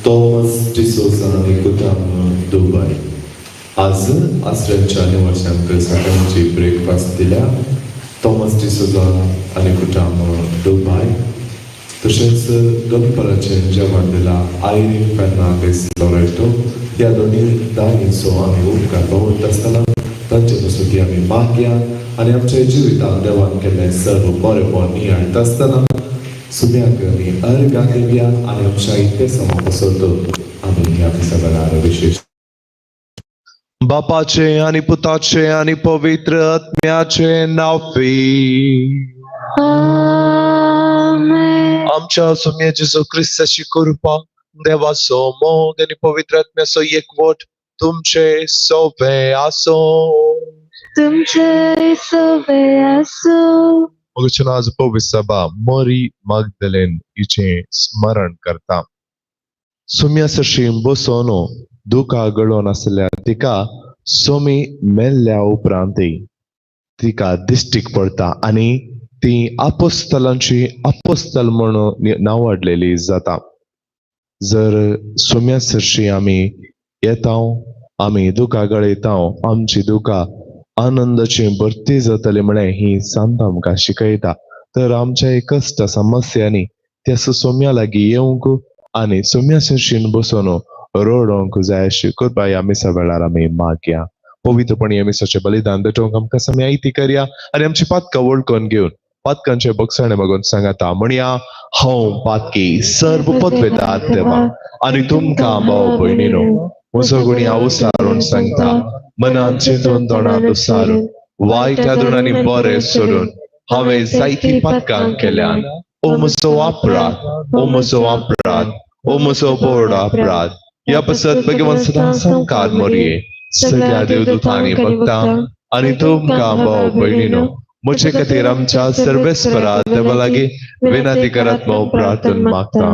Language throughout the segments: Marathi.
Thomas D'Souza Nikutama, Dubai. आज आसऱ्यांच्या निवासांक सकाळची ब्रेकफास्ट दिल्या. थॉमस डिसोजा आणि कुटुंब दुबय. तसेच गणपराचे जेवण दिला आयरीन फर्नांडीस लोरेटो. या दोन्ही दानीचो आम्ही उपकार पावत असताना तांचे पासून आम्ही मागया आणि आमच्या जिवितांत देवान केले सर्व बरेपण नियाळत असताना सुम्याक आमी अर्घ दिवया आणि आमच्या इथे समापसरतो आम्ही ह्या सगळ्या विशेष बापाचे आणि पुताचे आणि पवित्र आत्म्याचे नावे. आमच्या सुम्या जेजू ख्रिस्ताची कृपा, देवाचो मोग आणि पवित्र आत्म्याचो एकवट तुमचे सोबे आसो. तुमचे सोबे आसो. मग आज पवित्र सभा मरी मगदलेन हिचे स्मरण करता. सुम्या सरशी बसोनो दुखा गळोन आसल्या तिका सोमी मेल्ल्या उपरांत तिका दिश्टीक पडता आणि ती आपोस्तलांची आपोस्तल म्हणून नावाडलेली जाता. जर सोम्या सरशी आमी येता आमी दुखा गळयता आमची दुखा आनंदाची भरती जातली म्हणे ही संत आमकां शिकयता. तर आमच्या कष्ट समस्यांनी त्या सोम्या लागीं येवंक आणि सोम्या सरशीन बसून रोडोंक जाय अशी कृपा आमी सगळ्यार आमी मागया. पवित्रपणी आमी सचे बलिदान दिवंक आमकां समयायती करया आणि आमची पातकां वळखून घेवन पातकांचे बगसणे मागून सांगता म्हणया हांव पातकी सर्व पदवेदार देवा आणि तुमकां भाव भयणीनो म्हजो गुणी आवसारून सांगता मनांत चिंतून तोंडांत उसारून वायट आदून बरें सोडून हांवें जायती पातकां केल्यान ओ म्हजो अपराध ओ म्हजो अपराध ओ म्हजो व्हड अपराध. या पसत भगवान सदां संकार मोरये सगळ्या देवदूतांनी भक्तां आणि तुमकां भाव भयणीनो म्हजे खातीर आमच्या सर्वेस्परा देवा लागीं विनंती करात हांव प्रार्थना मागता.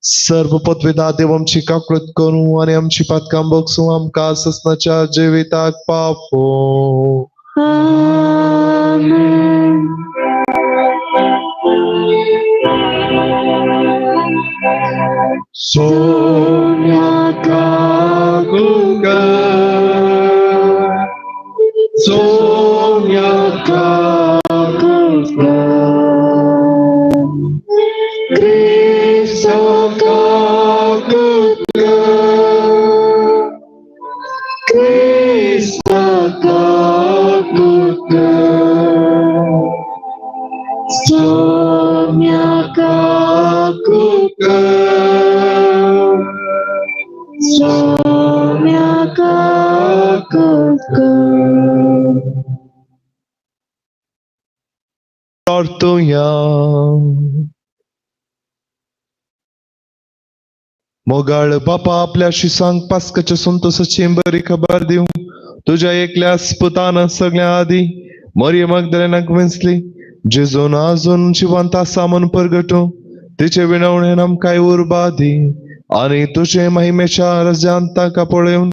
सर्व पदवेदार देव आमची काकूळट करूं आणि आमची पातकां बगसूं आमकां ससनाच्या जिविताक पावो. Sonia Kakuka, Sonia Kakuka, Krishna Kakuka, Krishna Kakuka, Sonia Kakuka. Sonia Kakuka. प्रार्थना. मोगाळ पापा आपल्याशी सांग पास्कच्या संतोषाची बरी खबर देऊ तुझ्या एकल्यास पुतानं सगळ्या आधी मरिय मगदलेनाक वेंचली जेजून अजून जिवंत असा म्हणून परगटो तिचे विनवणे नमकाय उर्बादी आणि तुझे महिमेच्या रजांता का पळवून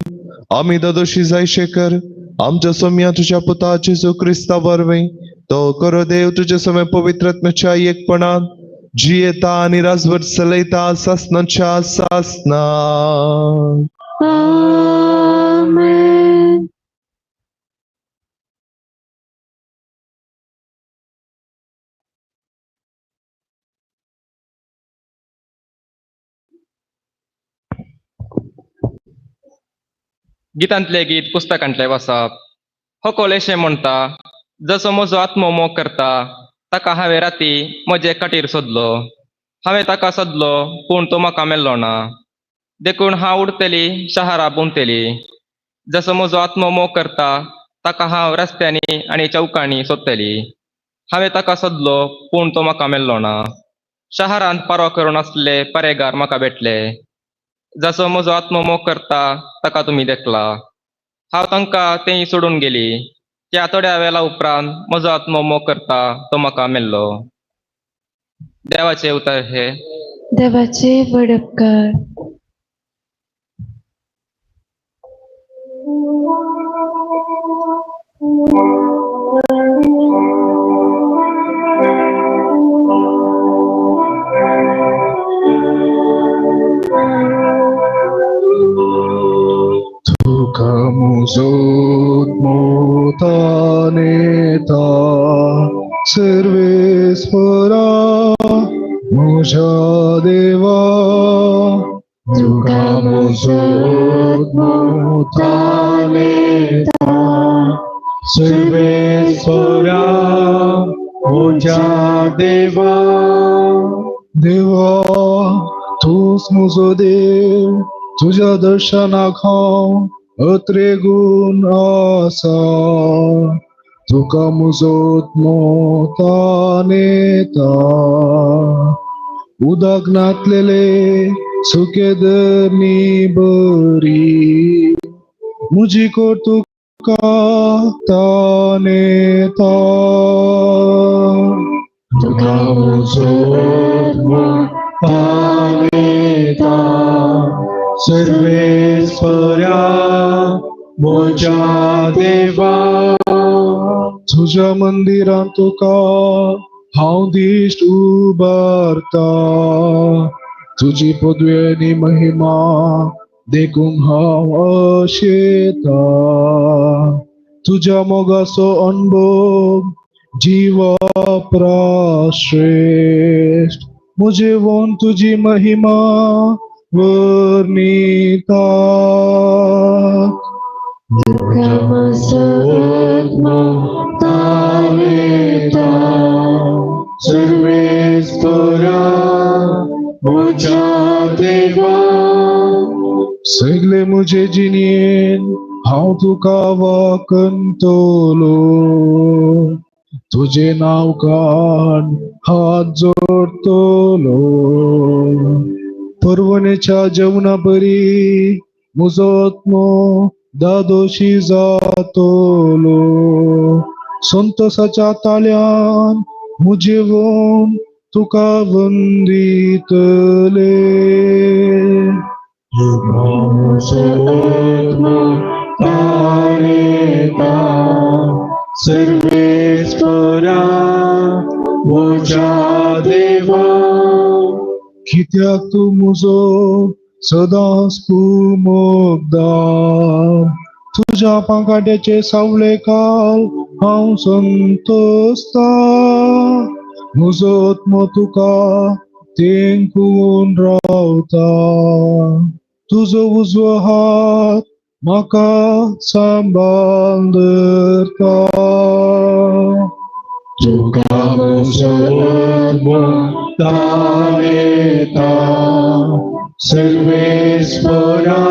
आम्ही ददोशी जायशे कर आमच्या सौम्या तुझ्या पुता जेजू ख्रिस्ता बरवे तो करो देव तुझ्या समय पवित्रत्म्याच्या एकपणात जी येता आणि राजवर चलयता सासनाच्या सासना Amen. गितांतले गीत पुस्तकांतले वाचप हो कोलेशे म्हणटा जसो म्हजो आत्मो मोग करता ताका हांवें राती म्हजे काटीर सोदलो हांवें ताका सोदलो पूण तो म्हाका मेळ्ळो ना देखून हांव उडतली शारां बुंवतली जसो म्हजो आत्मो मोग करता ताका हांव रस्त्यांनी आनी चौकांनी सोदतली हांवें ताका सोदलो पूण तो म्हाका मेळ्ळो ना शारांत पारो करून आसले परेगार म्हाका भेटले जसो म्हजो आत्मो मोग करता ताका तुमी देखला हांव तांकां तें सोडून गेली त्या थोड्या वेळा उपरांत म्हजो आत्मो मोग करता तो म्हाका मेळ्ळो देवाचे उतर हे देवाचे वडपकार. तुका मुजो मोतानेता सर्वेस्परा म्हज्या देवा तुका मुजो मोतानेता सर्वेस्परा म्हज्या देवा देवा तूच मुजो देव तुझ्या दर्शनाक हांव अत्रेगून आसा तुका मुजो मोतानेता उदक नातलेले सुके धरणी बरी मुजी कोर तुका तानेता तुका मुजो मोतानेता सर्वेस्परा म्हज्या देवा तुझ्या मंदिरांत तुका हांव दिश्ट उबारता तुजी पदवी महिमा देखून हांव अशेता तुझ्या मोगाचो अणभव जिवा प्राश्रेष्ठ म्हजे वोन तुजी महिमा वर्णिता तुका म्हजो आत्मो तानेता सर्वेस्परा म्हज्या देवा सगळे म्हजे जिणेन हांव तुका वखणटलो तुझे नांव काड हात जोडटलो पर्वणेच्या जेवणा बरी म्हजो आत्मो दादोशी जातलो संतोषाच्या ताळ्यान म्हजे वोन तुका वंदितले तुका म्हजो आत्मो ताणेता सर्वेस्परा म्हज्या देवा कित्याक तूं म्हजो सदांच कुमोगदार तुझ्या पांकाड्याचे सावळे काल हांव संतोसता म्हजो आत्मो तुका तेंकून रावता तुजो उजवो हात म्हाका सांबाळ दवरता तुका म्हजो आत्मो ताणेता सर्वेस्परा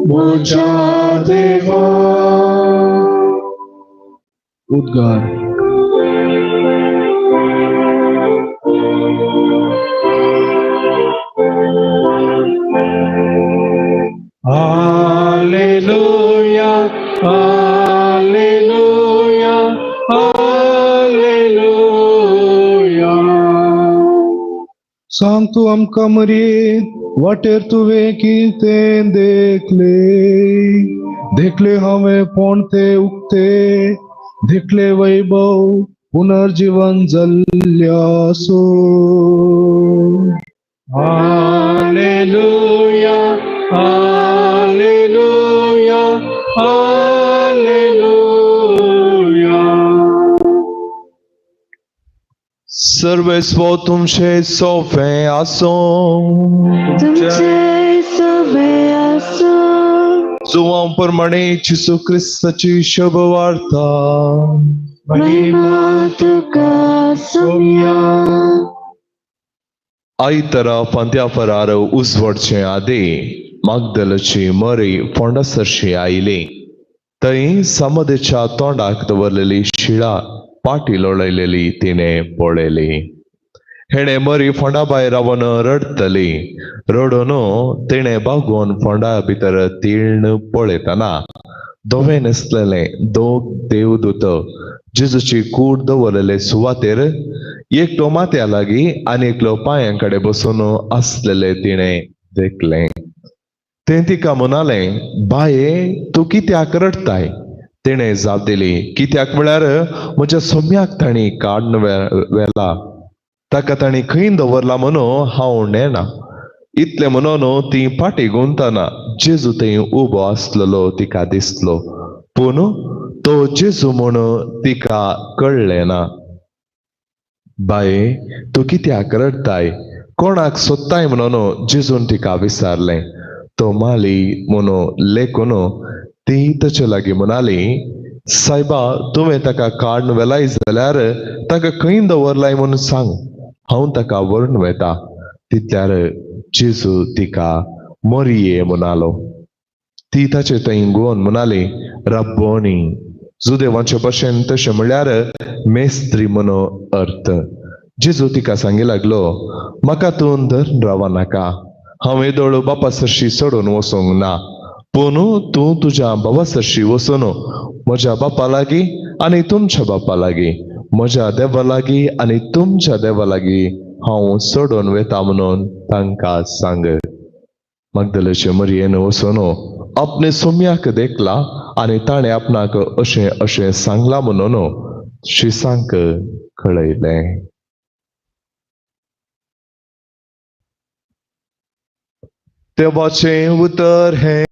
म्हज्या देवा उद्गार सांग तू आमकां मरी वाटेर तुवें कितें देखले हांवें पोणते उक्ते देखले वैभव पुनर्जीवन जल्ल्यासो. Hallelujah hallelujah hallelujah. सर्वस्व तुमचे सोफे आसो. तुमचे सवे असो. जुवां प्रमाणे जिसू ख्रिस्ताची शुभ वार्ता. महिमा तुका सोम्या. आयतरा फांत्या फरार उजवडचे आदे मागदलची मरी फोंडासरशी आयली. थंय समदेच्या तोंडाक दवरलेली शिळा पाटी लोळयलेली तिने पळयली. हेणे मरी फोंडा भायर रावन रडतली. रडून तिणे बागोवन फोंडा भितर तीर्ण पळयतना धवे न्हेसलेले दोग देवदूत जेजूची कूड दवरलेले सुवातेर एकलो माथ्या लागीं आनी एकलो पांयांकडे बसून आसलेले तिणे देखले. ते तिका म्हणाले, बाये तूं कित्याक रडताय? तिणे जाप दिली, कित्याक म्हळ्यार म्हज्या सोम्याक ताणी काडून व्हेला. ताका ताणी खंय दवरला म्हणून हांव नेना. इतले म्हणून ती फाटी गुंतना जेजू थंय उबो आसलेलो तिका दिसलो. पूण तो जेजू म्हूण तिका कळ्ळें ना. बाये तूं कित्याक रडताय? कोणाक सोदताय म्हणून जेजून तिका विचारलें. तो माली म्हणून लेखून ती ताचे लागीं म्हणाली, सायबा तुवें ताका काडून व्हेलाय जाल्यार ताका खंय दवरलाय म्हणून सांग, हांव ताका व्हरून वेता. तितल्यार जेजू तिका मोरये म्हणालो. ती ताचे थंय घुवन म्हणाली, रब्बोनी. जुदेवांचे भाशेन तशें म्हळ्यार मेस्त्री म्हणून अर्थ. जेजू तिका सांगी लागलो, म्हाका तूं धरून रावा नाका. हांव येदोळ बापा सरशी सोडून वचूंक ना. पूण तूं तुज्या भावा सरशी वचून म्हज्या बापा लागीं आनी तुमच्या बापा लागीं, म्हज्या देवा लागीं आनी तुमच्या देवा लागीं हांव सोडून वेता म्हणून तांकां सांग. मागदलेचे मरयेन वचून आपणे सोम्याक देखला आनी ताणें आपणाक अशें अशें सांगला म्हणून शिसांक कळयलें. देवाचें उतर हें,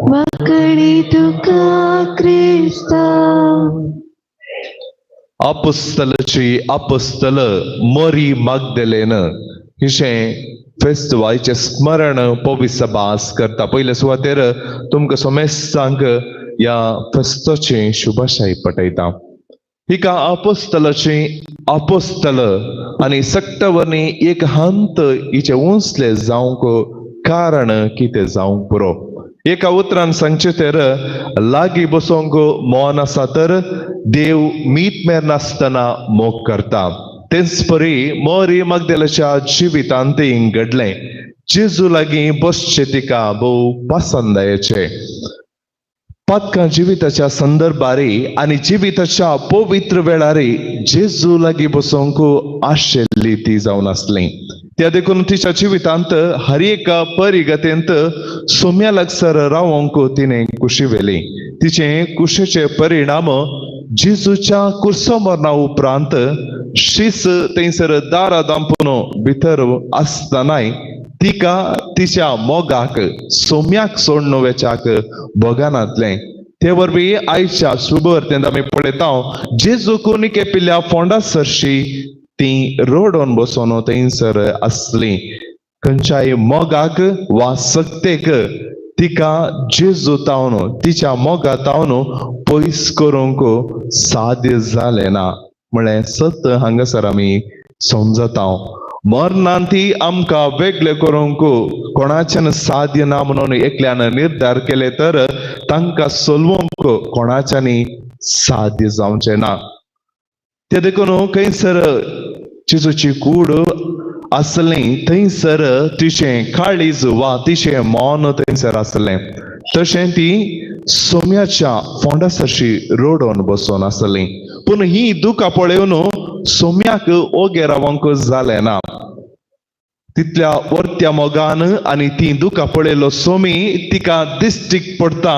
वाकडी तुका क्रिस्ता. आपोस्तलाची आपोस्तल मरी मागदलेन हिशें फेस्टिवलाचें स्मरण पवित्र सभास करता. पयले सुवातेर तुमकां सोमेस्तांक ह्या फेस्ताची शुभाशाय पटयता. हिका आपोस्तलाची आपोस्तल आनी सक्तवरणी एक हंत हिचे उंचले जावंक कारण कितें जावंक पुरो. एका उतरान सांगचे तर लागीं बसोंक मौन आसा तर देव मीत मेर नासतना मोग करता. तेच परी मरी मागदलेच्या जिवितांत घडलें. जेजू लागीं बसचे तिका भोव पसंदायेचे. पातकां जिविताच्या संदर्भारी आनी जिविताच्या पवित्र वेळारी जेजू लागीं बसोंक आशिल्ली ती जावन आसली. त्या देखून तिच्या जिवितांत हर एक परिगतेंत सोम्या लागसर रावंक तिणें कुशी वेली. तिचे कुशेचे परिणाम जेजूच्या कुर्सो मरणा उपरांत शीस थंयसर दारां दांपून भितर आसतनाय तिका तिच्या मोगाक सोम्याक सोडून वेचाक भोगानातलें. ते वरवीं आयच्या शुभवर्तेंत आमी पळयता जेजू कुणिके पिल्ल्या फोंडा सरशी ती रोडोन बसोन थंयसर आसली. खंयच्याय मोगाक वा सक्तेक तिका जेजू तावन तिच्या मोगा तावन पयस करूंक साध्य जालें ना. म्हळ्यार सत हांगासर आमी समजता. मरणान ती आमकां वेगळे करूंक कोणाच्यान साध्य ना म्हणून एकल्यान निर्धार केले तर तांकां सोलवूंक कोणाच्यानी साध्य जावचें ना. ते देखून खंयसर जेजूची कूड आसली थंयसर तिचें काळीज वा तिचें मौन थंयसर आसलें. तशें ती सोम्याच्या फोंडा सरशी रोडोन बसोन आसली. पूण ही दुखां पळयोवन सोम्याक ओगे रावंक जालें ना. तितल्या वर्त्या मोगान आणि ती दुखा पळयलो सोमी तिका दिश्टीक पडता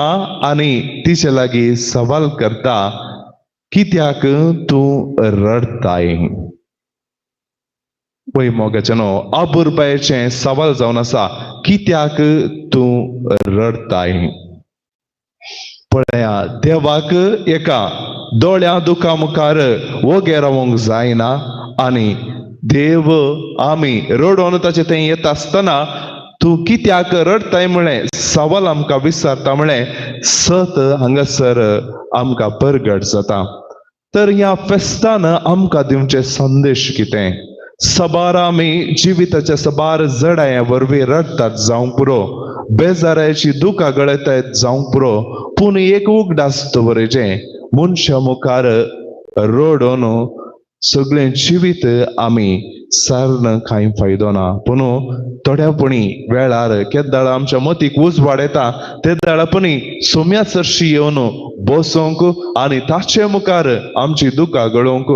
आणि तिचे लागीं सवाल करता, कित्याक तूं रडताय? पळय मोगाच्यानो, अबुरबायेचे सवाल जावन आसा, कित्याक तूं रडताय? पळया, देवाक एका दोळ्या दुखा मुखार वोगे रावंक जायना आणि देव आमी रडोन ताचे थंय येता आसतना तू कित्याक रडताय म्हळें सवाल आमकां विचारता म्हळें सत हांगासर आमकां परगट जाता. तर ह्या फेस्तान आमकां दिवचे संदेश कितें? सबार आमी जिविताच्या सबार जडाया वरवीं रडतात जावंक पुरो, बेजाराची दुखां गळयतात जावंक पुरो, पूण एक उगडास दवरचें, मनशा मुखार रडोन सगळें जिवीत आमी सारन कांय फायदो ना. पूण थोड्यापणी वेळार केदाळ आमच्या मतीक उजवाड येता ते दाळापणी सोम्या चरशी येवन बसोंक आणि ताचे मुखार आमची दुखां गळोवंक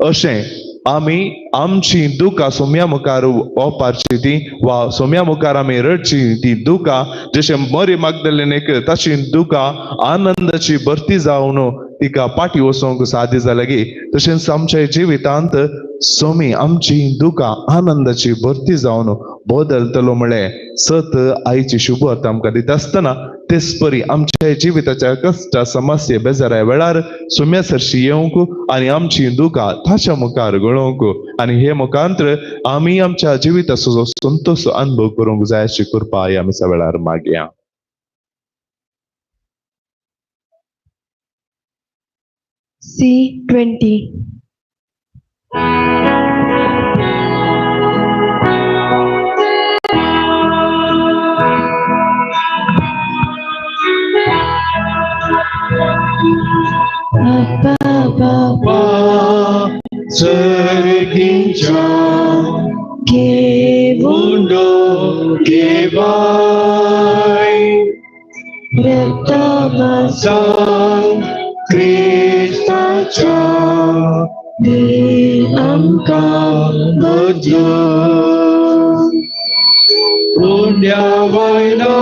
अशें आमी आमची दुखां सोम्या मुखार ओपारची ती वा सोम्या मुखार आमी रडची ती दुखां जशें मरी मागदलेनेक ताची दुखां आनंदाची भरती जावन तिका पाटी वसोंक सादी जाल्यागी तशेंच आमच्या जिवितांत सोमी आमची दुखां आनंदाची भरती जावन बदलतलो म्हळें सत आईची शुभवार्त आमकां दिता आसतना तेच परी आमच्या जिविताच्या कश्ट समस्ये बेजाऱ्या वेळार सोम्या सरशी येवंक आणि आमची दुखां ताच्या मुखार गळोवंक आणि हे मुखांतर आमी आमच्या जिविताचो संतोष अनुभव करूंक जाय अशी कृपा ह्या मिसा वेळार मागया. C20. Baba Sergincha Kevundo Kevai Rettamasa Sang Kristacha Di Amka Bajjo Punyavaina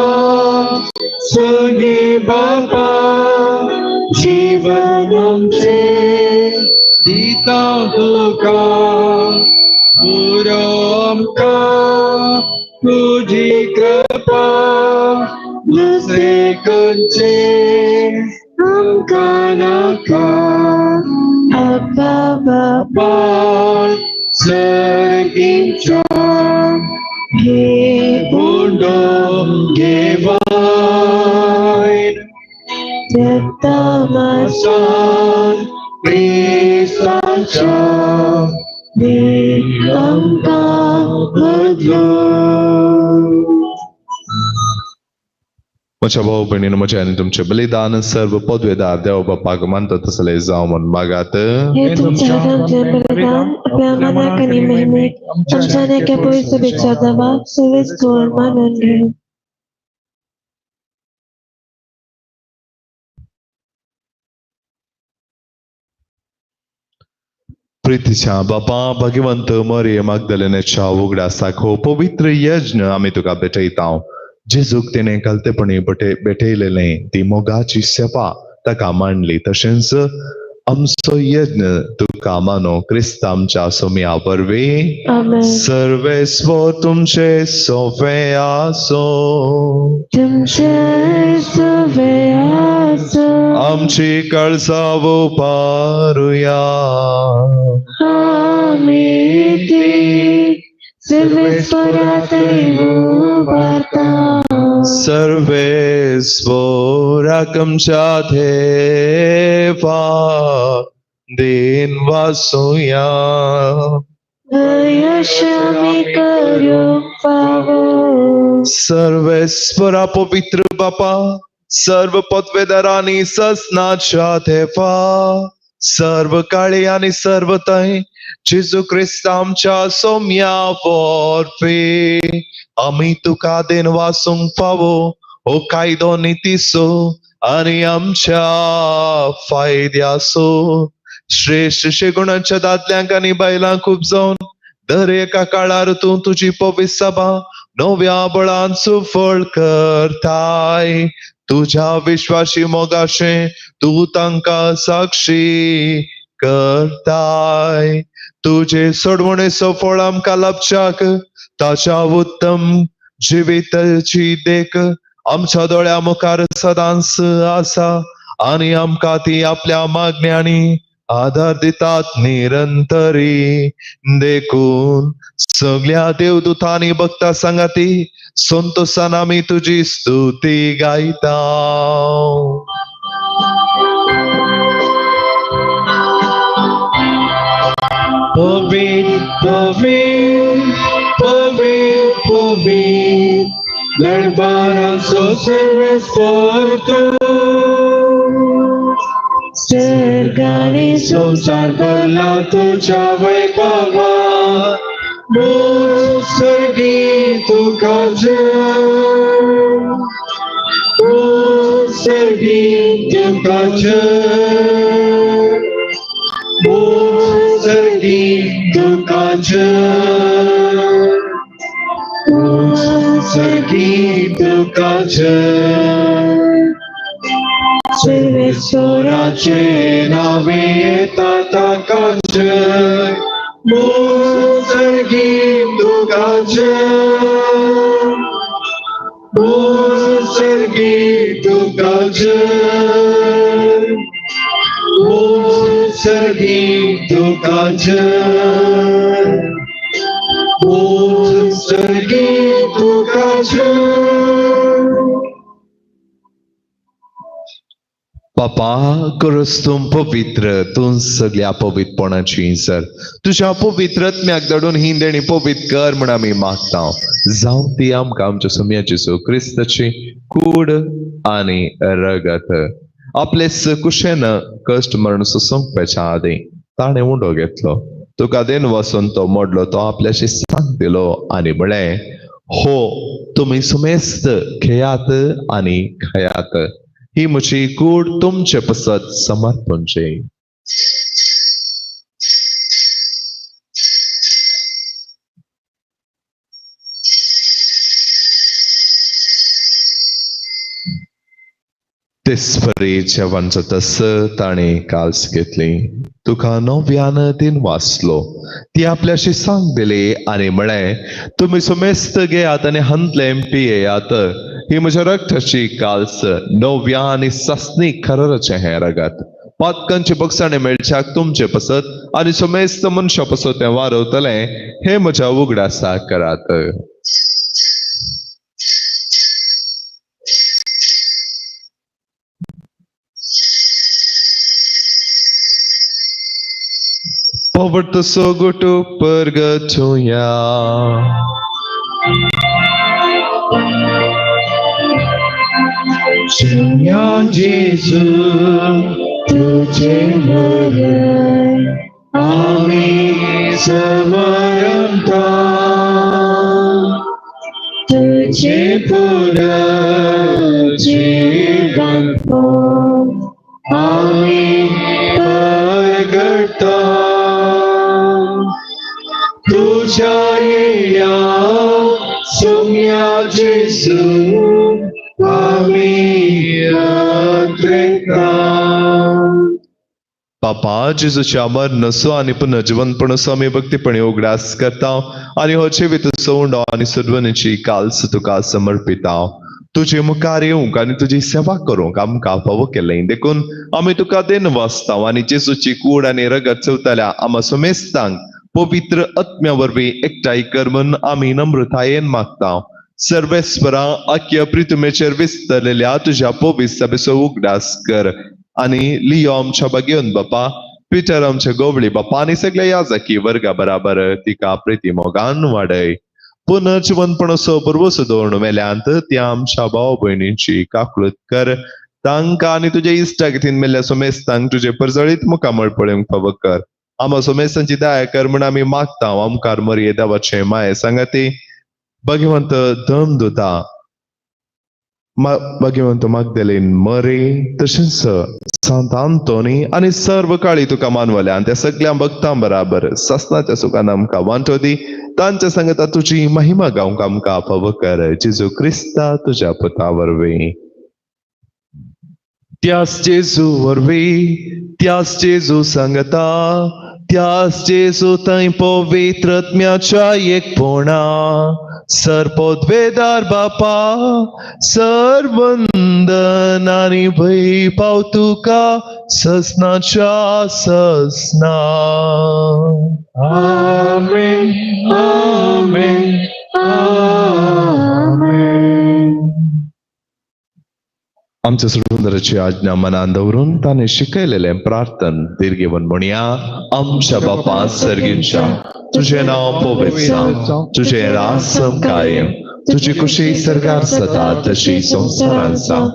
Sagi Bapa Jivanamche Dita Duka Puramka Puji Krapa Lusekanche Amkanaka Abba Bal Sergincha Bundo Gevai Rettamasa San Kristacha Di Amka Bajjo. म्हज्या भाऊ भयणीनो म्हजे आनी तुमचे बलिदान सर्व पदवेदार देव बापाक मानता तसले जावं म्हण मागात. हे तुमच्या हातांतले बलिदान आपल्या मनाक आणि महिमेक आमच्या नेक्या पवित्र विचारधावा सवेच गोड मानून घे. प्रितीच्या बापा भगवंत मरिये मागदलेनेच्या उगडा साखो पवित्र यज्ञ आमी तुका भेटयता. जेजूक तिणे घालतेपणी भेटयलेले ती मोगाची सेवा ताका मांडली तशेंच आमचो यज्ञ तुका मानो क्रिस्त आमच्या सोम्या वरवीं आमेन. सर्वेस्व तुमचे सोवे आसो. तुमचे सवे आसो आमची काळजां उपारुया. आमी ती सर्वेस्वरात उभारता. सर्वेस्वराक आमच्या देवा दिन वासुया. यश आमी करूंक फावो. सर्वेस्वरा पवित्र बापा सर्व पदवेदारांनी ससनाच्या देवा सर्व काळी आणि सर्व तय जेजू ख्रिस्त आमच्या सोम्या वरवीं आमी तुका दिन वासूंक फावो हो कायदो नितीसो आणि आमच्या फायद्यासो. श्रेष्ठ गुणांच्या दादल्यांक आणि बायलांक खूप जावन दर एका काळार तू तुझी पवित्र सभा नव्या बळान सुफळ करताय. तुझ्या विश्वासी मोगाशे तू तांका साक्षी करताय. तुझे सोडवणेचो फळ आमकां लाभच्याक ताच्या उत्तम जिविताची देख आमच्या दोळ्या मुखार सदांच आसा आणि आमकां ती आपल्या मागण्यांनी आधार दितात निरंतरी. देखून सगळ्या देवदूतांनी भक्ता सांगाती संतोषान आमी तुझी स्तुती गायता. Pavit, Pavit, Pavit, Pavit, Lerbaranzo serves por tu. Sergani संसार भरला तुझ्या वैभवात, मुत्सर्गी तुका जय, मुत्सर्गी तुका जय, मुत्सर्गी तुका जय, मुत्सर्गी तुका जय. सर्वेश्वराचे नावे येतात ताका जय, मुत्सर्गी तुका जय, मुत्सर्गी तुका जय, मुत्सर्गी तुका जय, मुत्सर्गी तुका जय. बापा करस तूं पवित्र, तूं सगळ्या पवित्रपणाची सर. तुझ्या पवित्रत्म्याक धडून ही देणी पवित्र कर म्हण आमी मागता. जावं ती आमकां आमच्या सुम्याची सो क्रिस्ताची कूड आनी रगत. आपले कुशेन कश्ट मरण सोंपपाच्या आदी ताणें उंडो घेतलो. तुका देन वचून तो मोडलो, तो आपल्याशी सांग दिलो आनी म्हळें, हो तुमी सुमेस्त खेयात आनी खयात. ही म्हजी कूड तुमचे पसत समर्पणचे. तेसपरी जेवणचं तस ताणे काल्स घेतली. तुका नव्यान तीन वाचलो. ती आपल्याशी सांग दिली आणि म्हळे, तुम्ही सुमेस्त घेयात आणि हंतलें पियेयात. ही म्हज्या रक्ताची काल्स नव्या आणि ससनी खररचे हे रगत. पातकांचे बक्षाणे मेळच्याक तुमचे पसत आणि सुमेस्त मनशा पसत तें वारवतले. हे म्हज्या उगडासा करात. Poverty sogutu purgatoria. Señor Jesús, तुझे मरण आम्ही समरता, तुझे पुनर्जीवन आम्ही प्रगटा. तुझ्या येण्या सोम्या जेसू आम्ही अत्रेता. बापा जेजूच्या मरणसो आणि पुनर्जीवनपणसो आमी भक्तीपणे उगडास करता आणि हो जिवितसो उंडो आणि सुदवणीची काल्स तुका समर्पिता. तुझे मुखार येवंक आणि तुझी सेवा करूंक आमकां फावो केलें. देखून आमी तुका देन वाचता आणि जेजूची कूड आणि रगत चवतल्या आम्हा सुमेस्तांक पवित्र आत्म्या वरवीं एकठांय कर म्हूण आमी नम्रतायेन मागता. सर्वेस्परा आख्या प्रितुमेचेर विस्तरलेल्या तुझ्या पवित्र सभेचो उगडास कर आणि लियो आमच्या बागेवन बापा, पिटर आमच्या गोवळी बापा आणि सगळ्या याजकी वर्गा बराबर तिका प्रिती मोगान वाडय. पुनर्जीवनपणसो पूर्वसो धोरण मेल्यांत त्या आमच्या भाव भयणींची काकूळट कर. तांकां आणि तुझ्या इश्टागतीन मेल्ल्या सुमेस्तांक तुझे परजळीत मुखामळ पळोवंक फावो कर. आम्हा सुमेस्तांची दया कर म्हूण आमी मागता. ओमकार मरिये देवाचे माये सांगाती भगवंत धम दुता भगवंत मगदलेन मरे तशेंच सांत आंतोनी आणि सर्व काळी तुका मानवल्या आणि त्या सगळ्या भक्तां बराबर ससनाच्या सुखान आमकां वांटो दी. तांच्या संगता तुझी महिमा गावंक आमकां फावो कर. जेजू क्रिस्ता तुझ्या पुता वरवीं. त्याच जेजू वरवीं, त्याच जेजू संगता, त्याच जेजू थंय पवित्रात्म्याच्या एकपणा, सरपोद्वेदार बापा, सर्वंदन आणि वैभव तुका ससनाच्या ससना. आमेन, आमेन, आमेन. आमच्या सुंदराची आज्ञा मनान दवरून ताने शिकयलेले प्रार्थन दीर्घेवन म्हणया. आमच्या बापा सर्गींच्या, तुझे नाव पवित्र जावं, तुझे राज कायम, तुझी कुशी सरकार सदा तशी संसारान जावं.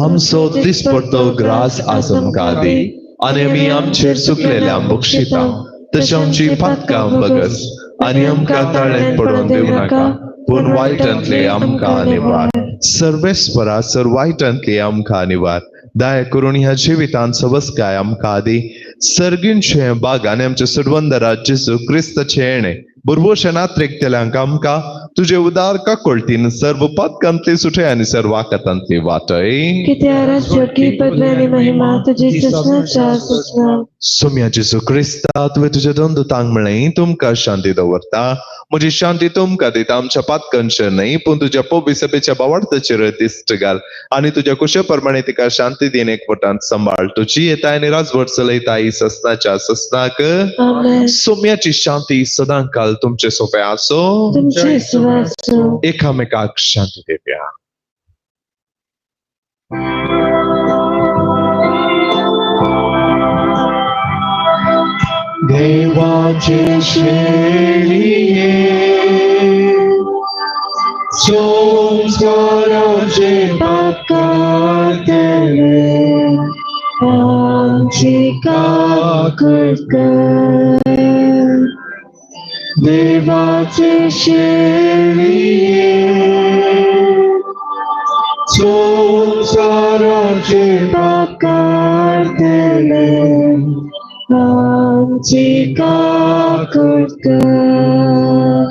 आमचो दिसपडतो ग्रास आज आमकां दी आनी आमी आमचेर चुकलेल्या बक्षिता तशी आमची पातकां बगस आनी आमकां ताळ्यात पडून दिवं नाका पूण वायटांतले आमकां निवार. सर्वेस्परा सर्वायटांतले आमकां निवार. दया करून ह्या जिवितांत सबसकाय आमकां दी. सर्गींचे बाग आनी आमचे सुरवंदरा जेजू क्रिस्ताचे येणे बुरबोशे नात्रेकतेल्यांक आमकां तुझे उदार काकोळतीन सर्व पातकांतली सुटे आनी सर्व आकातांतली वाटय. कित्या राज्य की पदवी आनी महिमा तुजी ससनाच्या ससना. सोम्या जेजू क्रिस्ता तुवें तुझ्या दोन दुतांक म्हळें तुमकां शांती दवरता. म्हजी शांती तुमकां दिता. आमच्या पातकांचेर न्हय पूण तुज्या पवित्र सभेच्या बावार्थाचेर दिश्ट घाल आनी तुज्या कुशे प्रमाणे तिका शांती दिन एकवटांत सांबाळ. तुजी येताय आनी राजभर चलयताय ससनाच्या ससनाक. आमेन. सोम्याची शांती सदां काल तुमचे सोबे आसो. तुमचे सुवासो. एकामेकाक शांती देवया. देवाचे शेळिये संसाराचे पाकातले आमची काकूट कर. देवाचे शेळिये संसाराचे पाकातले आमची काकूट कर.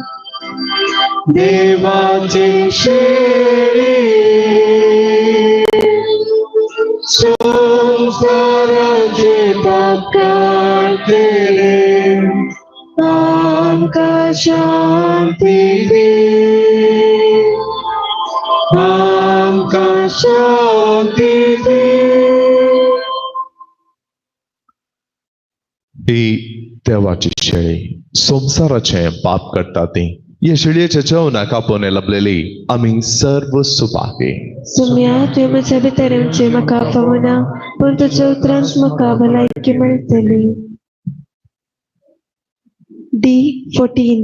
देवाचे शेळिये संसाराचे पाकातले आमकां शांती दे. आमकां शांती दे. ही देवाची शेळी संसाराचे पाप करता ती. या शेळयेच्या जेवणाक आपोवन लभलेली आमी सर्व सुपाके. सुम्या तुवें म्हज्या भितरचे म्हाका फावना पूण तुज्या उतरांत म्हाका भलायकी मेळटली. D14.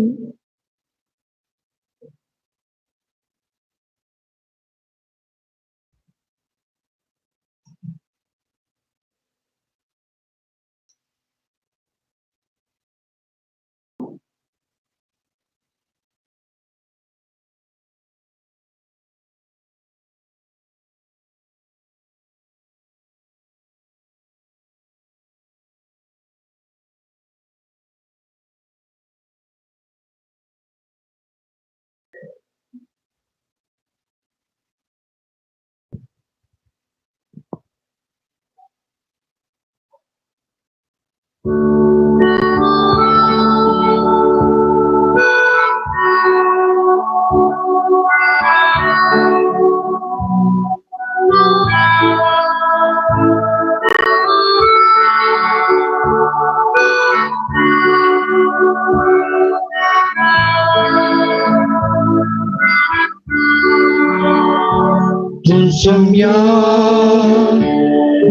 Tusumya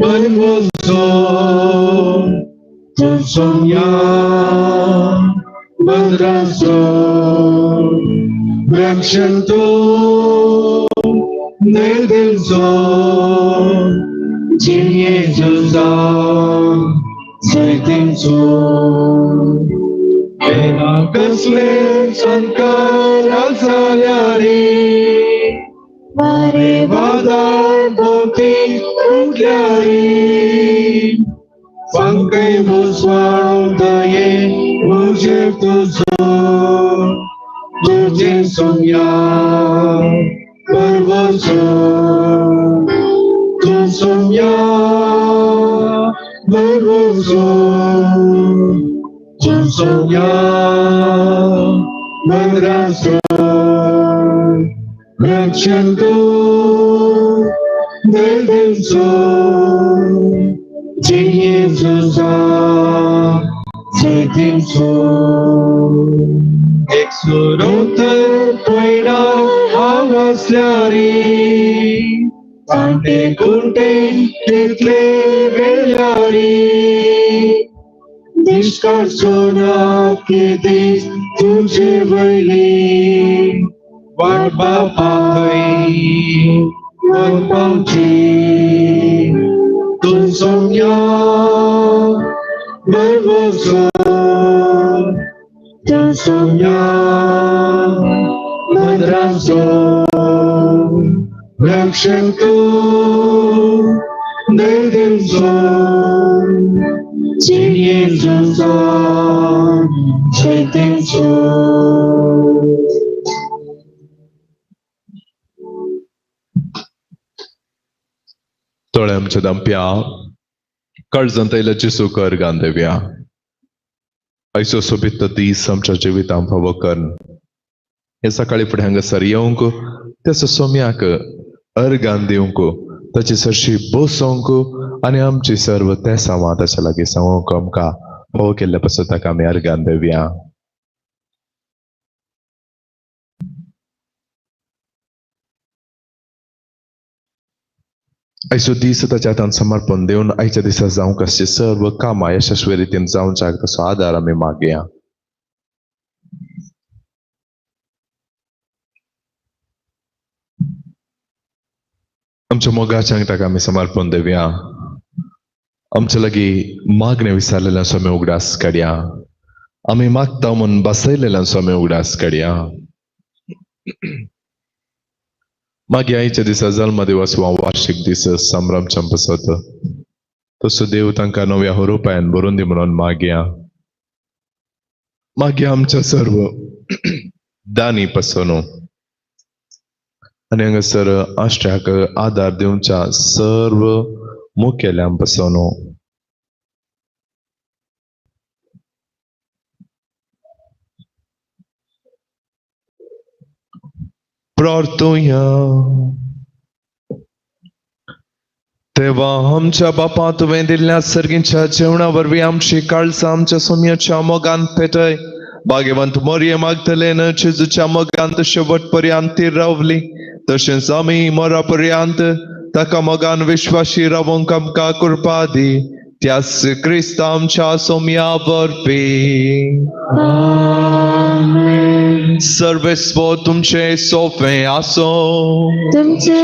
Banwoso Tusumya Banraso Brakshanto Nedelso Jin Yesusa Saitinso Ena Kasle Sankara Salyari वारे वादळ भोवती उठल्यारी पंखै मुसळून दये उजेड तुझे सोम्या परवसो तू सोम्या परवसो तू सोम्या मद्रासो रक्षण तू देवदेवसो Jesusa Jesusa Exuroter poina avaslyari Ante kunte title velari Dishkar sona kiti tujhe vaili Vad bapai Vad pauchi Tu sonya berboso Tu sonya madraso Rakshan tu Dedinso Jesusa Jesusa Tole amच्या dampia कर्जंतैला जिसू कर गांधव्या ऐसो सोबित दीस आमच्या जिवितां फावो कर्ण हे सकाळी फुडें हांगासर येवंक त्याचो सोम्याक अर्गान दिवंक ताची सरशी बसोवंक आनी आमची सर्व ते सांवा ताच्या लागीं सांगोवंक आमकां फावो केल्ल्या पासून ताका आमी अर्गान दिवया ऐसो दीस ताच्या हातान समर्पण देऊन आयच्या दिसा जावंक आसची सर्व कामां यशस्वी रितीन जावंक तसो आदार आमी मागया आमच्या मोगाच्यांक ताका आमी समर्पण देवया आमच्या लागीं मागणे विचारलेल्या सोमे उगडास काडया आमी मागता म्हणून बसयलेल्या सोमे उगडास काडया मागीर आयच्या दिसा जल्म दिवस वा वार्षिक दीस संभ्रम चंपसत तसो देव तांकां नव्या हुरुपायान बरोवन दी म्हणून मागया मागया आमच्या सर्व दानी पसोनो आनी हांगासर आश्र्याक आदार दिवच्या सर्व मुखेल्यांक पसोनो प्रार्थुया तेव्हा आमच्या बापा तुवें दिल्ल्या सर्गींच्या जेवणा वरवीं आमची काळजां आमच्या सोम्याच्या मोगान पेटय भाग्यवंत मोरये मागदलेन जेजूच्या मोगान शेवट पर्यंत ती रावली तशेंच आमी मोरा पर्यंत ताका मोगान विश्वासी रावूंक आमकां कृपा दी त्याच क्रिस्त आमच्या सोम्या वरवीं सर्वेस्व तुमचे सोफे आसो तुमचे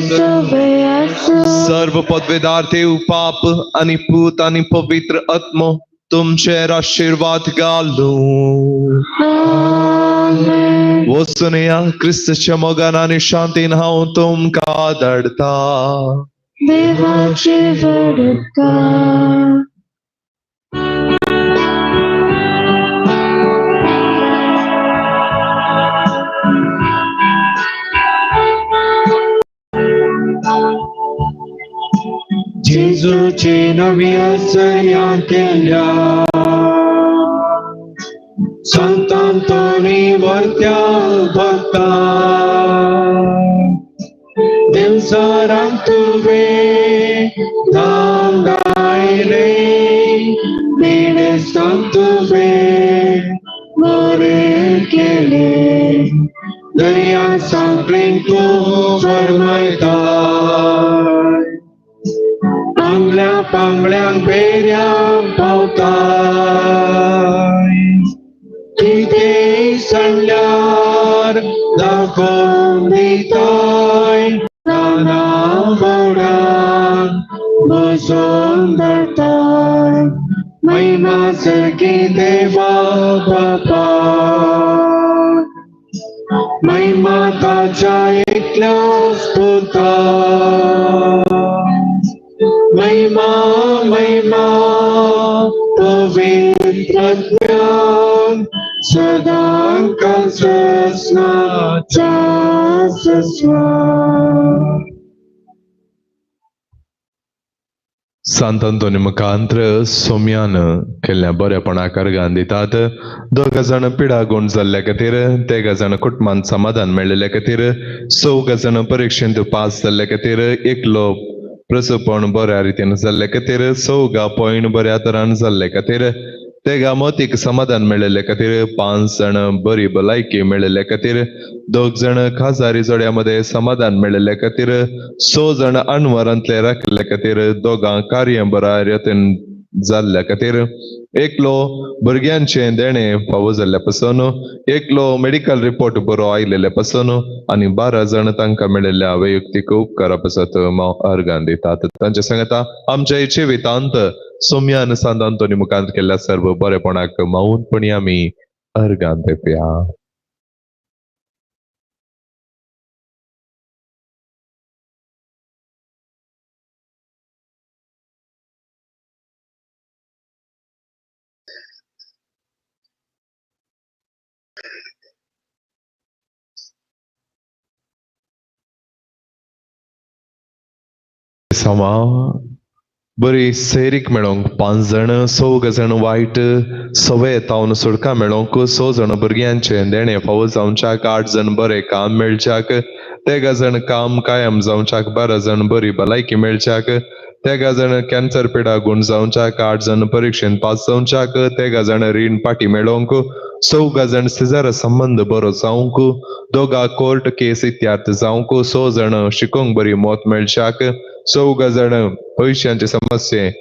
सोबे आसो सर्व पदवेदार देव पाप आणि पूत आणि पवित्र आत्मो तुमचेर आशीर्वाद घालू आमेन वचून या क्रिस्ताच्या मोगान आणि शांतीन हांव तुमकां धाडटा देवाची वडका जेजूची नवी आसया केल्या संतांतोनी वर्त्या भक्ता दिवसारांक तुवे धाम गायले देवस्थान तुवे मोरे केले दर्या सांकळीन तूं फर्मायता आंगल्या पांगड्यांक बेऱ्यांक पावताय कितें सांडल्यार दाखोवन दिताय नाना बोडांक बसोवन धरताय महिमा सर्गी देवा बापा महिमा ताच्या एकल्याच पुरता. महिमा महिमा पवित्र ज्ञान सदांकाल सस्नाचा सस्वा. सांत अंतोनी मुखांतर सोम्यान केल्ल्या बरेपणाक अर्गां दितात. दोग जाण पिडा गुण जाल्ल्या खातीर, तेग जाण कुटुंबांत समाधान मेळिल्ल्या खातीर, 4 जाण परीक्षेंत पास जाल्ल्या खातीर, एकलो प्रसवपण बऱ्या रितीन जाल्ल्या खातीर, 4 पॉयंट बऱ्या तरान जाल्ल्या खातीर, तेगा मतीक समाधान मेळिल्ल्या खातीर, 5 जाण बरी भलायकी मेळिल्ल्या खातीर, 2 जाण खाजारी जोड्यामध्ये समाधान मेळिल्ल्या खातीर, 6 जाण अणवरांतले राखल्या खातीर, 2 कार्य बऱ्या रितीन जाल्ल्या खातीर, एकलो भुरग्यांचे देणे फावो जाल्ल्या पासून, एकलो मेडिकल रिपोर्ट बरो आयलेल्या पासून, आनी 12 जाण तांकां मेळिल्ल्या वैयक्तीक उपकारा पासत अर्गां दितात. तांचे सांगता आमच्या जिवितांत सोम्यान सांत अंतोनी मुखांत केल्ल्या सर्व बरेपणाक माऊनपणी आमी अर्गां दिवया. समा बरी सैरीक मेळोंक 5 जाण, 4 जाण वायट सवय तावन सुडका मेळोंक, 6 जाण भुरग्यांचे देणे फावो जावच्याक, 8 जाण बरे काम मेळच्याक, 13 जाण काम कायम जावच्याक, 12 जाण बरी भलायकी मेळच्याक, 13 जाण कॅन्सर पिडा गुण जावच्याक, 8 जाण परीक्षेन पास जावच्याक, 13 जाण रीण पाटी मेळोंक, 14 जाण सिजार संबंध बरो जावंक, 2 कोर्ट केस इत्यार्थ जावंक, 6 जाण शिकोंक बरी मोत मेळच्याक, 14 जाण पयशांचे समस्ये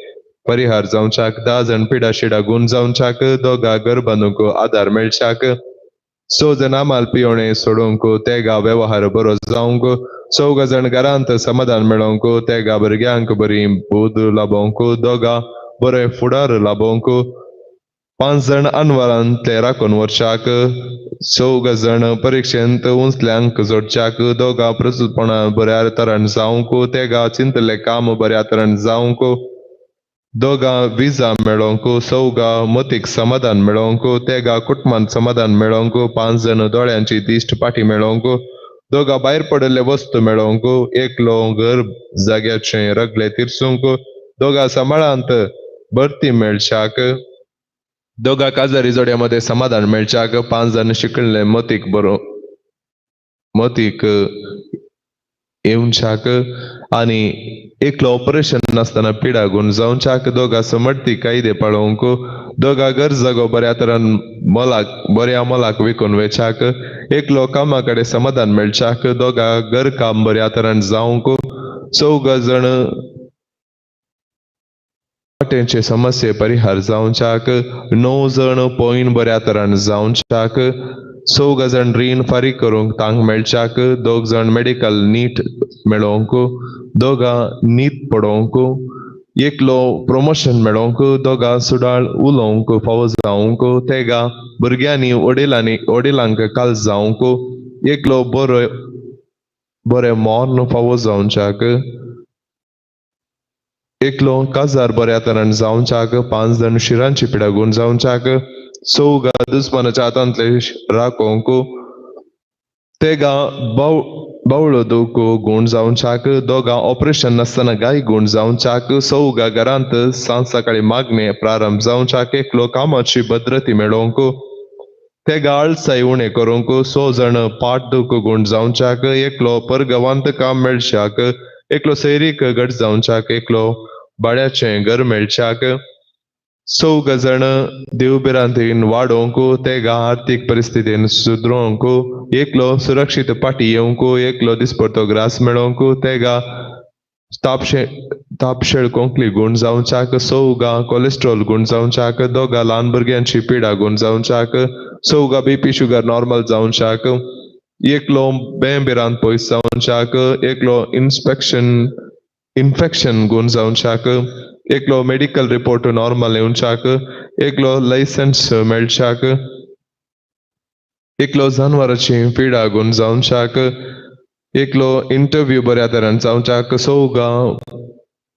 परिहार जावच्याक, 10 जाण पिडा शिडा गुण जावच्याक, 2 घर बांदूंक आधार मेळच्याक, 6 जाण आमाल पियोणे सोडूंक, 13 वेव्हार बरो जावंक, 14 जाण घरांत समाधान मेळोंक, 13 भुरग्यांक बरी बोध लाभोंक, 2 बरे फुडार लाभोंक, 5 जाण अनवरांतले राखून वर्षाक, 14 जाण परीक्षेंत उंचल्यांक जोडच्याक, 2 प्रस्तुतपणां बऱ्या तरान जावंक, 13 चिंतले काम बऱ्या तरान जावंक, 2 विजा मेळोंक, 14 मतीक समाधान मेळोंक, 13 कुटुंबांत समाधान मेळोंक, 5 जाण दोळ्यांची दिश्ट पाटी मेळोंक, 2 भायर पडिल्ले वस्तू मेळोंक, एकलो घर जाग्याचे रगले तिरसूंक, 2 सांबाळांत भरती मेळच्याक, 2 काजारी जोड्यामध्ये समाधान मेळच्याक, 5 जाण शिकले मतीक बरो मतीक येवच्याक, आनी एकलो ऑपरेशन नासतना पिडा गुण जावच्याक, 2 समर्थी कायदे पाळोवंक, 2 घर जागो बऱ्या तरान बऱ्या मोलाक विकून वेचाक, एकलो कामा कडेन समाधान मेळच्याक, 2 घर काम बऱ्या तरान जावंक, 14 जाण वाटेंचे समस्ये परिहार जावच्याक, 9 जाण पॉयंट बऱ्या तरान जावच्याक, 14 जाण रीण फारीक करूंक तांक मेळच्याक, 2 जाण मेडिकल नीट मेळोवंक, 2 नीट पडोवंक, एकलो प्रमोशन मेळोवंक, 2 सुडाळ उलोवंक फावो जावंक, 13 भुरग्यांनी वडिलांक काल जावंक, एकलो बरे मोर्न फावो जावच्याक, एकलो काजार बऱ्या तरान जावच्याक, 5 जाण शिरांची पिडा गुण जावच्याक, 14 दुस्मानाच्या हातांतले राखोवंक, 13 बावळो दूक गुण जावच्याक, 2 ऑपरेशन नासतना गाय गुण जावच्याक, 14 घरांत सांज सकाळी मागणे प्रारंभ जावच्याक, एकलो कामाची भद्रती मेळोवंक, 13 आळसाय उणें करूंक, 6 जाण पाट दूक गुण जावच्याक, एकलो परगवांत काम मेळच्याक, एकलो सैरीक गट जावच्याक, एकलो भाड्याचे घर मेळच्याक, 14 जाण देवबिरांतीन वाडोवंक, 13 आर्थीक परिस्थितीन सुदरोवंक, एकलो सुरक्षीत पाटी येवंक, एकलो दिसपडतो ग्रास मेळोवंक, 13 तापशेळ कोंकली गुण जावच्याक, 14 कोलेस्ट्रॉल गुण जावच्याक, 2 ल्हान भुरग्यांची पिडा गुण जावच्याक, 14 BP शुगर नॉर्मल जावच्याक, एकलो बेबिरांत पयस जावच्याक, एकलो इन्फेक्शन गुण जावच्याक, एकलो मेडिकल रिपोर्ट नॉर्मल येवच्याक, एकलो लायसन्स मेळच्याक, एकलो जानवराची पिडा गुण जावच्याक एकलो इंटरव्यू बऱ्या तरेन जावच्याक सौगा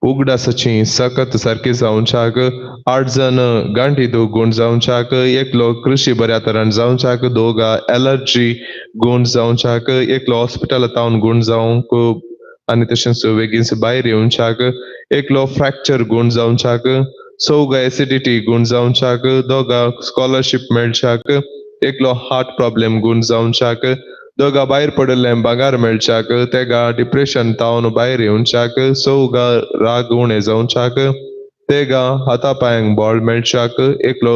उगडासाची सकत सारखी जावच्याक 8 जण गांठी दूख गुण जावच्याक एकलो कृषी बऱ्या तरेन जावच्याक दोगा एलर्जी गुण जावच्याक एकलो हॉस्पिटलांत गुण जावंक आनी तशेंच बेगीनच भायर येवच्याक एकलो फ्रॅक्चर गुण जावच्याक चौगा एसिडिटी गुण जावच्याक दोगा स्कॉलरशिप मेळच्याक एकलो हार्ट प्रॉब्लेम गुण जावच्याक दोगा भायर पडले बागार मेळच्याक तेगा डिप्रेशन तावन भायर येवच्याक चौगा राग उणें जावच्याक तेगा हाता पांयांक बॉल मेळच्याक एकलो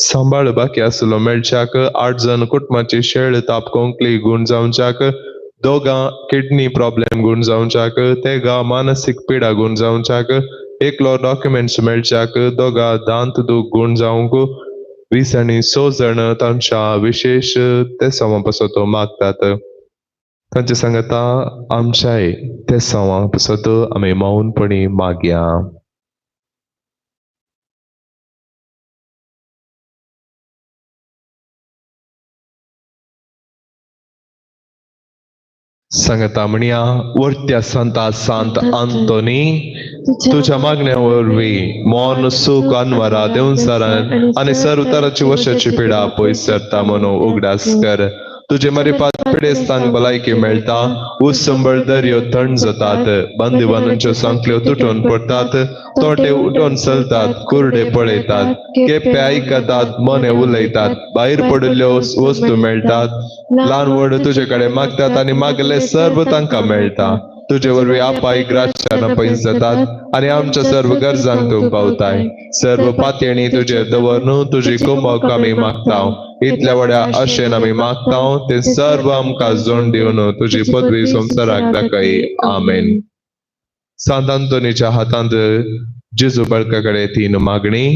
सांबाळ बाकी आसलो मेळच्याक 8 जण कुटुंबाची शेळ तापकोंकली गुण जावच्याक दोगा किडनी प्रॉब्लेम गुण जावच्याक तेगा मानसिक पिडा गुण जावच्याक एकलो डॉक्युमेंट्स मेळच्याक दोगा दांत दूख गुण जावंक 20 आनी 6 जण तांच्या विशेष ते तो मागतात तांचे सांगता आमच्याय ते पासत आमी मौनपणी मागया. सांगता म्हणया वर्त्या सांता सांत आंतोनी तुझ्या मागण्या वरवीं मौन सूख अनवरा देऊन सरण आणि सर्व तराची वर्षाची पिडा पयस सरता म्हणून उगडास कर. तुझे मरिपात पिडेस्तांक भलायकी मेळटा ऊस संबळ दर्यो थंड जातात बंदिवानांच्यो सांखल्यो तुटून पडतात तोटे उठून चलतात कुर्डे पळयतात केप्पे आयकतात मने उलयतात भायर पडिल्ल्यो वस्तू मेळटात ल्हान व्हड तुझे कडेन मागतात आनी मागले सर्व तांकां मेळटा. तुझे वरवीं आपायक रातच्यान पयस जातात आनी आमच्या सर्व गरजांक तूं पावताय. सर्व पातयेणी तुजेर दवर न्हू तुजी कुमक आमी मागताव. इतल्या व्हड्या आशेन आमी मागताव ते सर्व आमकां जोड दिवन तुजी पदवी संवसाराक दाखय. आमेन. सांत आंतोनीच्या हातांत जेजू बाळका कडेन 3 मागणी.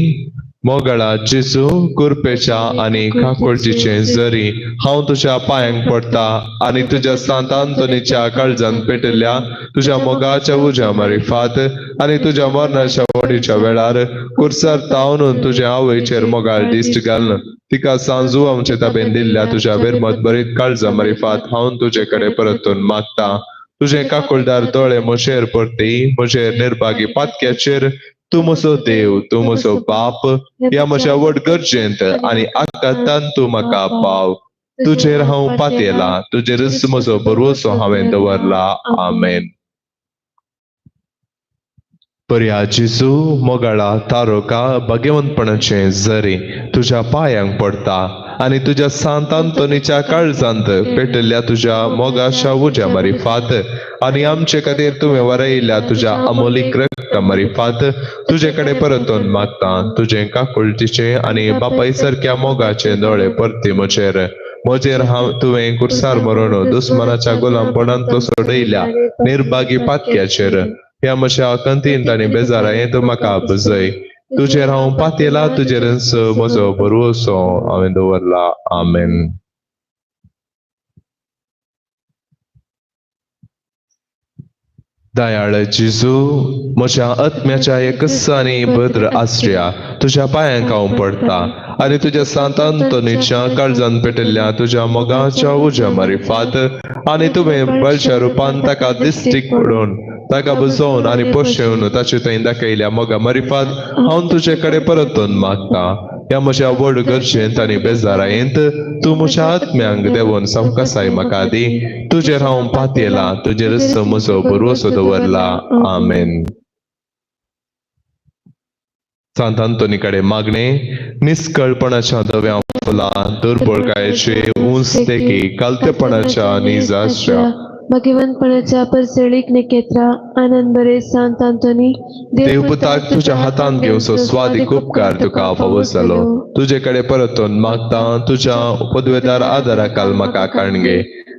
मोगळा जेजू कुरपेच्या आनी काकुळजीचे जरी हांव तुझ्या पांयांक पडटा आनी तुझ्या सांत आंतोनीच्या काळजांत पेटिल्ल्या तुझ्या मोगाच्या उज्या मारिफात आनी तुझ्या मरणाच्या वडीच्या वेळार कुर्सार तावन तुझ्या आवयचेर मोगाळ दिश्ट घालन तिका सांजू आमचे ताबेन दिल्ल्या तुझ्या बिरमत बरीत काळजा मारिफात हांव तुजे कडेन परतून मागता. तुझे काकुळदार दोळे म्हजेर परती म्हजेर निर्भागी पातक्याचेर तू म्हजो देव तू म्हजो बाप ह्या म्हज्या व्हड गरजेंत आनी आकांतान तूं म्हाका पाव. तुजेर हांव पातयेला तुजेरच म्हजो भरवोसो हांवें दवरला. आमेन. पर्या जेजू मोगाळा तारोका भाग्यवंतपणाचे जरी तुझ्या पांयांक पडता आनी तुझ्या सांत आंतोनीच्या काळजांत पेटिल्ल्या तुझ्या मोगाच्या उज्या मारिफात आनी आमचे खातीर तुवें वरयल्ल्या तुझ्या अमोलीक रक्ता मारिफात तुजे कडेन परतून मागता. तुझे काकुळटीचे आनी बापाय सारक्या मोगाचे दोळे परती म्हजेर हांव तुवें कुर्सार मरून दुस्मनाच्या गुलामपणांत सोडयल्या निर्भागी पातक्याचेर ह्या म्हज्या अकंतींत आनी बेजारायेंत म्हाका बुजय. तुजेर हांव पातयेला तुजेरच म्हजो भरवोसो हांवें दवरला. आमेन. दयाळ जेजू म्हज्या आत्म्याच्या एकस आनी भद्र आश्रया तुझ्या पांयांक हांव पडटा आनी तुझ्या सांत आंतोनीच्या काळजांत पेटिल्ल्या तुझ्या मोगाच्या उज्या मारिफात आनी तुवें बळच्या रुपान ताका दिश्टीक पडून ताका बुजोवन आनी पोशेवन ताचे थंय दाखयल्या मोगा मारिफात हांव तुजे कडेन परतून मागता. ह्या म्हज्या व्हड गरजेंत आनी बेजारायेंत तूं म्हज्या आत्म्यांक देंवन सावकासाय म्हाका दी. तुजेर हांव पातयेला तुजेरच म्हजो भरवोसो दवरला. आमेन. सांत आंतोनी कडेन मागणे. निस्कळपणाच्या धव्या फुलां दुर्बळकायेचे उंच तेकी कालतेपणाच्या निजाच्या भाग्यवंतपणाच्या परसळीक निकेत्रा आनंद बरे सांत आंतोनी देवपुताक तुझ्या हातांत घेवचो स्वादीक उपकार तुका फावो जालो. तुजे कडेन परतून मागता तुझ्या पदवेदार आदाराकाल म्हाका काणगे.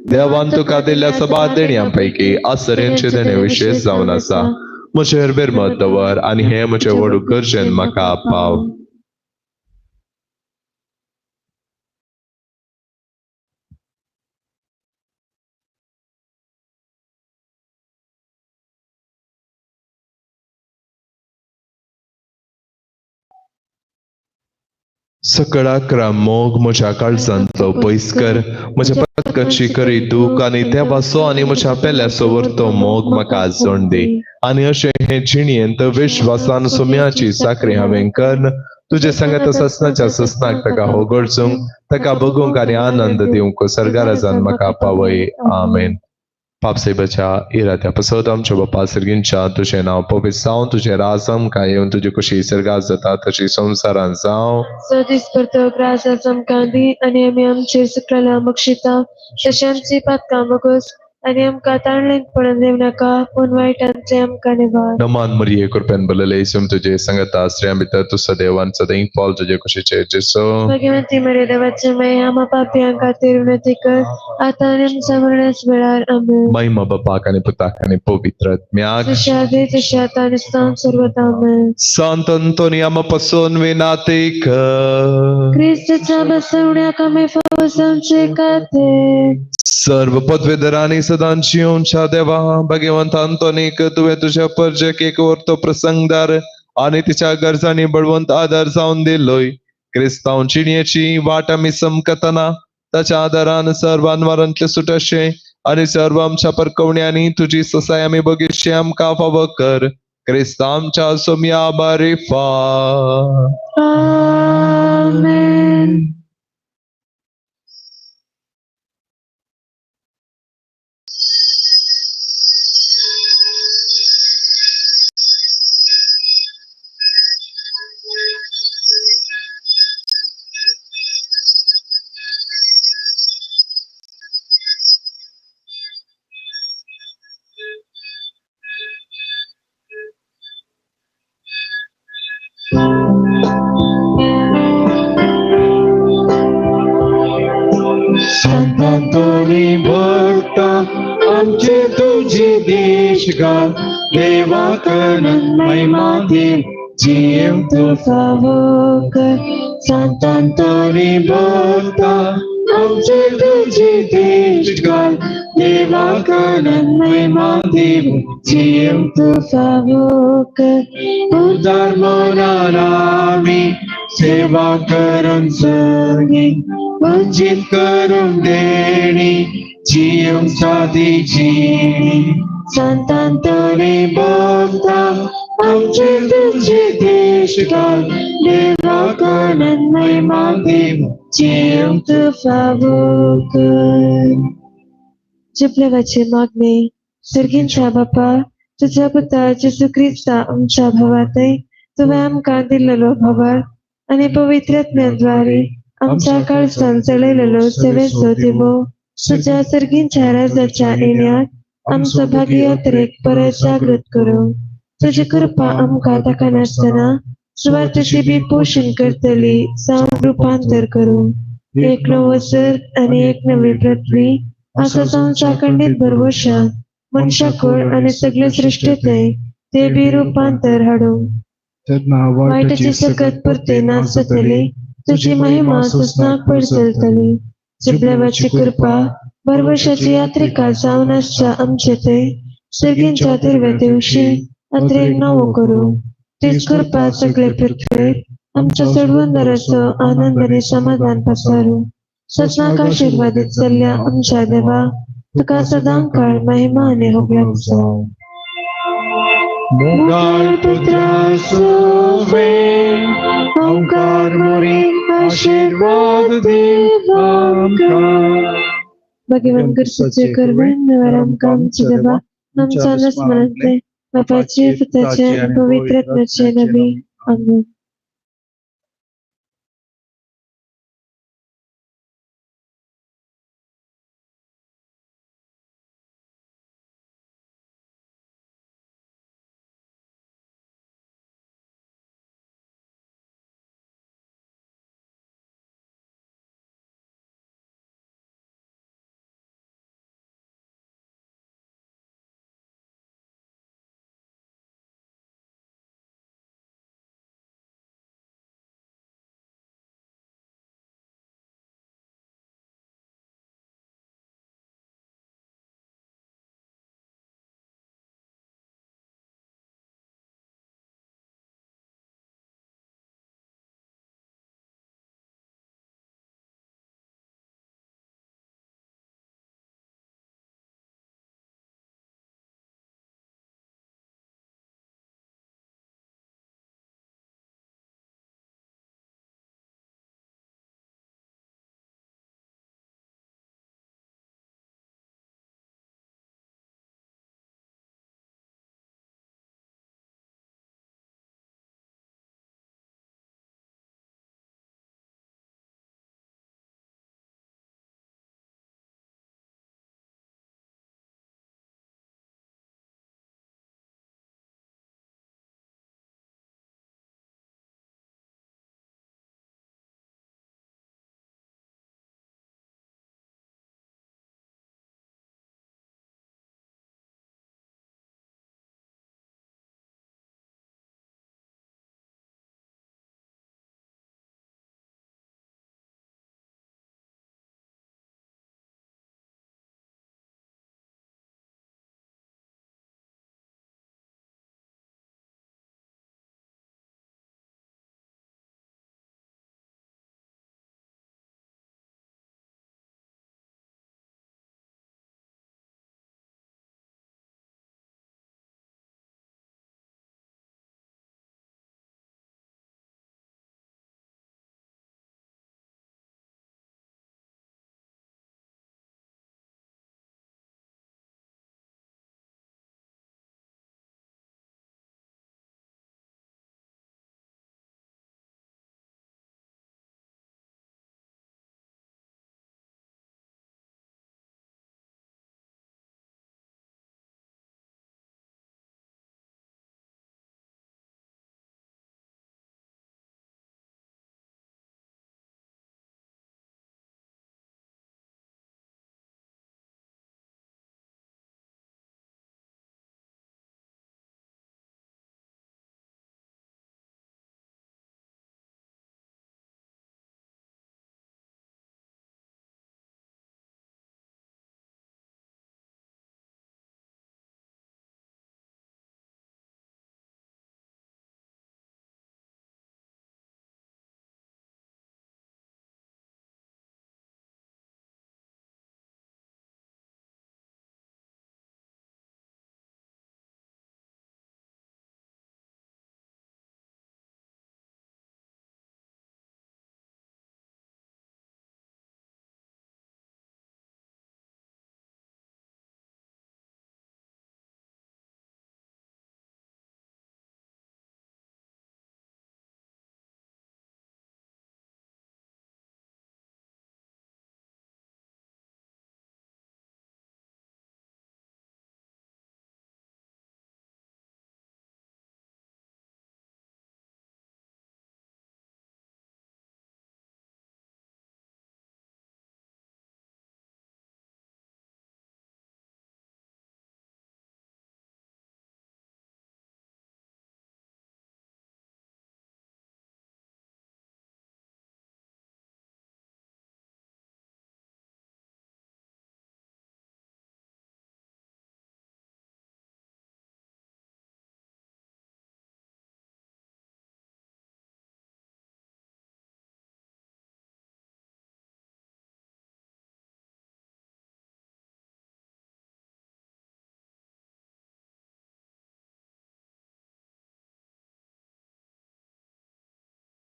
देवान तुका दिल्ल्या सभा देणयांपैकी आसरेंचे देणे विशेष जावन आसा. म्हजेर बिरमत दवर आनी हे म्हजे व्हड गरजेन म्हाका पाव. सकळाकरा मोग म्हज्या काळजांतलो पयस कर, म्हज्या पदकाची करी दूख आनी त्या वासो आनी म्हज्या पेल्याचो वरतो मोग म्हाका आजोण दे. आनी अशें हे जिणयेंत विश्वासान सुम्याची साखरी हांवें कर्ण, तुजे सांगत ससनाच्या ससनाक ताका होगडचूंक, ताका बगूंक आनी आनंद दिवंक सर्गाराजान म्हाका पावय. आमेन. पापसेबाच्या इरात्या पसत आमच्या बापा सर्गींच्या तुझें नांव पवित्र जावं, तुझें राज आमकां येवन तुजी कशी सर्गार जाता तशी संवसारान जावं. सदीस करतो ग्रास आमकां दी आनी आमी आमचेर सुकलेल्या बक्षिता तशें आमची पातकां बगोस आनी आमकां ताणलेंत पडून देव नाका पूण वायटांतले आमकां निवार. नमान मरिये कृपेन बरयले येशूम तुजे संगता स्त्रियां भितर तूं सदैवान सदैव फॉल तुजे कुशीचे जेसो. भगवंती मरे देवाचे माय आमा पापियां खातीर विनंती कर आतां आनी आमच्या मरणाच वेळार. आमेन. महिमा बापाक आनी पुताक आनी पवित्र आत्म्याक. जशें आदी तशें आतां आनी सदां सर्वदा. आमेन. संत अंतोनिया पासून विनाती कर. क्रिस्ताच्या बसवण्याक आमी फौज आमचे खातीर. सर्व पदवीधरांनी सदां जिवच्या देवा भगवंत अंतोनीक तुवें तुझ्या पर्जक एक वर्तो प्रसंगदार आनी तिच्या गरजांनी बळवंत आदार जावन दिलोय. क्रिस्तांव जिणेची वाट आमी समकतना ताच्या आदारान सर्वांवरांतले सुटशे आनी सर्व आमच्या परकवण्यांनी तुजी ससाय आमी बगीशी आमकां फावो कर. क्रिस्ता आमच्या सोम्या बारिफा. आमेन. संतांतोनी भक्ता आमचे तुझी देशगान देवाकरन महिमा दे जीव तू फावो कर. संतांतोनी भक्ता आमचे तुझी देशगान देवाकरन महिमा दे जीव तू फावो कर. उदार मनारामी सेवा करून सगी वंचित करून देणी जीव साधी जीणी. संतांतोनी भक्ता आमचे तुझे देशकाल देवाकरन महिमा देव जीव तू फावो कर. जिपलेवाचे मागणे सर्गींच्या बापा तुझ्या पुता जेसू ख्रिस्ता आमच्या भावातय तुवें आमकां दिल्लो भावार आनी पवित्रात्म्याद्वारे आमच्या काळजांत चलयलेलो सेवेचो दिवो तुझ्या सर्गींच्या राजाच्या येण्याक आमचो भागी यात्रेक परत जागृत करूं. तुजी कृपा आमकां ताका नासतना सुवार्थेची बी पोषण करतली जावन रुपांतर करूं. एक नवो सर्ग आनी एक नवी पृथ्वी असो जावच्या खंडीत भरवशा मनशाकुळ आनी सगळे सृश्टीतय ते बी रुपांतर हाडूं. वायटाची सकत परते नाश जातली तुझी महिमा सुस्नाक पडचलतली. जिबलेवाची कृपा भरवशाची यात्रिका जावन आसच्या आमचे ते सर्गींच्या तिरव्या दिवशी यात्रेक नवो करूं. तीच कृपा सगळे पृथ्वीर आमच्या सोडवणदाराचो आनंद आनी समाधान पसारूं. सजनाक आशीर्वादीत चल्ल्या आमच्या देवा तुका सदां काळ महिमा आनी होगलाक जावं. मोगाळ पुत्रा सोवे ओंकार मोरी आशीर्वाद देव आमकां. भगवान कृष्णाचे करवण मेळार आमकां आमचे देवा आमच्या नस्मरणांतले बापाचे पुताचे आनी पवित्र आत्म्याचे नबी. आमेन.